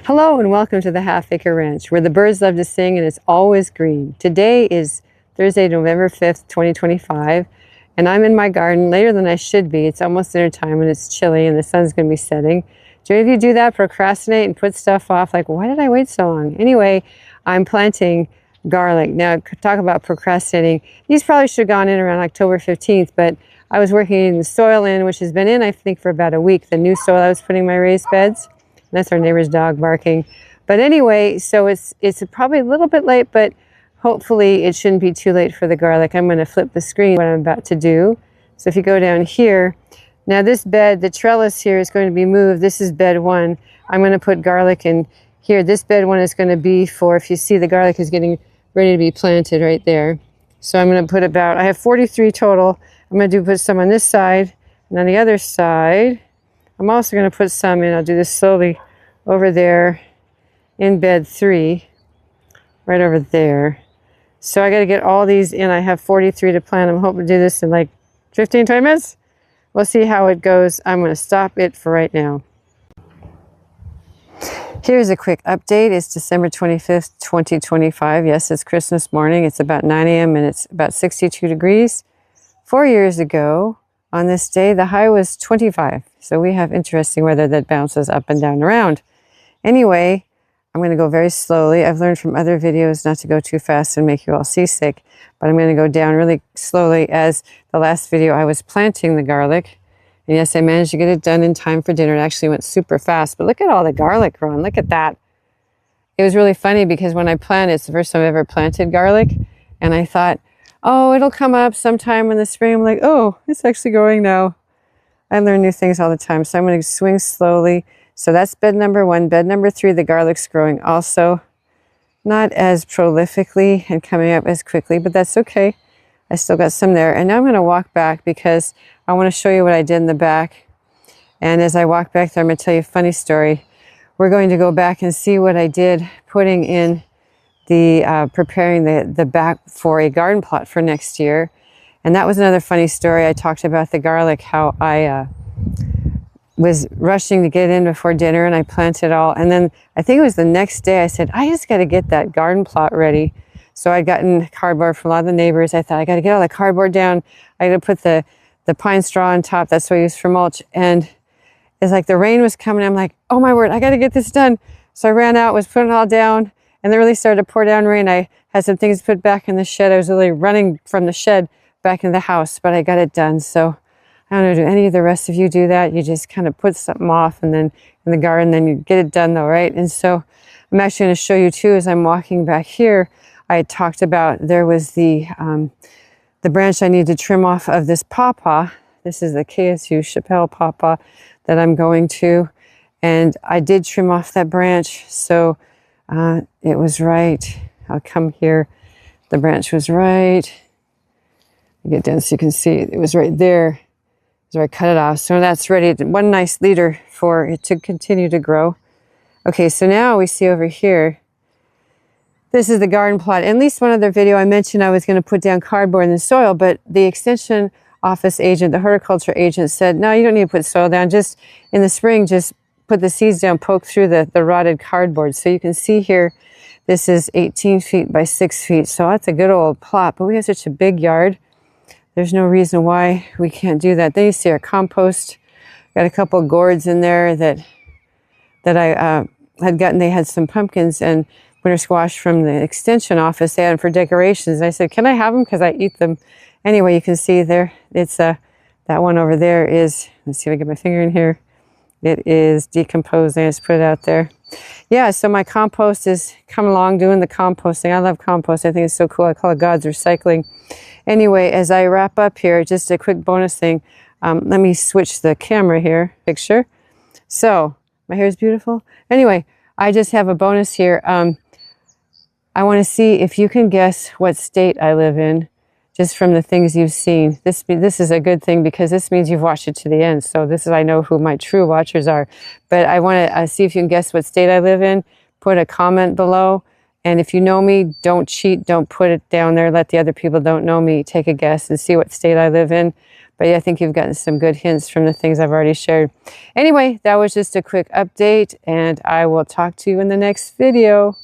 Hello and welcome to the Acre Ranch, where the birds love to sing and it's always green. Today is Thursday, November 5th, 2025, and I'm in my garden later than I should be. It's almost dinner time and it's chilly and the sun's going to be setting. Do any of you do that? Procrastinate and put stuff off like, why did I wait so long? Anyway, I'm planting garlic. Now, talk about procrastinating. These probably should have gone in around October 15th, but I was working the soil in, which has been in, I think, for about a week. The new soil I was putting in my raised beds. That's our neighbor's dog barking. But anyway, so it's probably a little bit late, but hopefully it shouldn't be too late for the garlic. I'm going to flip the screen, what I'm about to do. So if you go down here, now this bed, the trellis here is going to be moved. This is bed one. I'm going to put garlic in here. This bed one is going to be for, if you see, the garlic is getting ready to be planted right there. So I'm going to put about, I have 43 total. I'm going to put some on this side and on the other side. I'm also going to put some in, I'll do this slowly, over there in bed 3, right over there. So I got to get all these in. I have 43 to plant. I'm hoping to do this in like 15, 20 minutes. We'll see how it goes. I'm going to stop it for right now. Here's a quick update. It's December 25th, 2025. Yes, it's Christmas morning. It's about 9 a.m. and it's about 62 degrees. 4 years ago, on this day, the high was 25. So we have interesting weather that bounces up and down around. Anyway, I'm going to go very slowly. I've learned from other videos not to go too fast and make you all seasick. But I'm going to go down really slowly. As the last video, I was planting the garlic. And yes, I managed to get it done in time for dinner. It actually went super fast. But look at all the garlic growing. Look at that. It was really funny because when I planted, it's the first time I've ever planted garlic. And I thought, oh, it'll come up sometime in the spring. I'm like, oh, it's actually growing now. I learn new things all the time. So I'm going to swing slowly. So that's bed number 1. Bed number 3, the garlic's growing also. Not as prolifically and coming up as quickly, but that's okay. I still got some there. And now I'm going to walk back because I want to show you what I did in the back. And as I walk back there, I'm going to tell you a funny story. We're going to go back and see what I did putting in the preparing the back for a garden plot for next year. And that was another funny story. I talked about the garlic, how I was rushing to get in before dinner and I planted all. And then I think it was the next day I said, I just got to get that garden plot ready. So I'd gotten cardboard from a lot of the neighbors. I thought, I got to get all the cardboard down. I got to put the pine straw on top. That's what I use for mulch. And it's like the rain was coming. I'm like, oh my word, I got to get this done. So I ran out, was putting it all down. And then really started to pour down rain. I had some things put back in the shed. I was really running from the shed back into the house, but I got it done. So I don't know, do any of the rest of you do that? You just kind of put something off and then in the garden, then you get it done though, right? And so I'm actually going to show you too, as I'm walking back here, I had talked about there was the branch I need to trim off of this pawpaw. This is the KSU Chappelle pawpaw that I'm going to. And I did trim off that branch. So it was right. I'll come here. The branch was right. I'll get down so you can see it was right there. So I cut it off. So that's ready. One nice leader for it to continue to grow. Okay, so now we see over here. This is the garden plot. In at least one other video I mentioned I was going to put down cardboard in the soil, but the extension office agent, the horticulture agent said, no, you don't need to put soil down. Just in the spring, just put the seeds down, poke through the rotted cardboard. So you can see here, this is 18 feet by 6 feet. So that's a good old plot, but we have such a big yard. There's no reason why we can't do that. Then you see our compost. Got a couple of gourds in there that I had gotten. They had some pumpkins and winter squash from the extension office. They had them for decorations. And I said, can I have them? Because I eat them. Anyway, you can see there, it's that one over there is, let's see if I get my finger in here. It is decomposing. I just put it out there. Yeah, so my compost is coming along doing the composting. I love compost. I think it's so cool. I call it God's recycling. Anyway, as I wrap up here, just a quick bonus thing. Let me switch the camera here, picture. So, my hair is beautiful. Anyway, I just have a bonus here. I want to see if you can guess what state I live in, just from the things you've seen. This is a good thing because this means you've watched it to the end. So this is, I know who my true watchers are. But I want to see if you can guess what state I live in. Put a comment below. And if you know me, don't cheat. Don't put it down there. Let the other people don't know me take a guess and see what state I live in. But yeah, I think you've gotten some good hints from the things I've already shared. Anyway, that was just a quick update, and I will talk to you in the next video.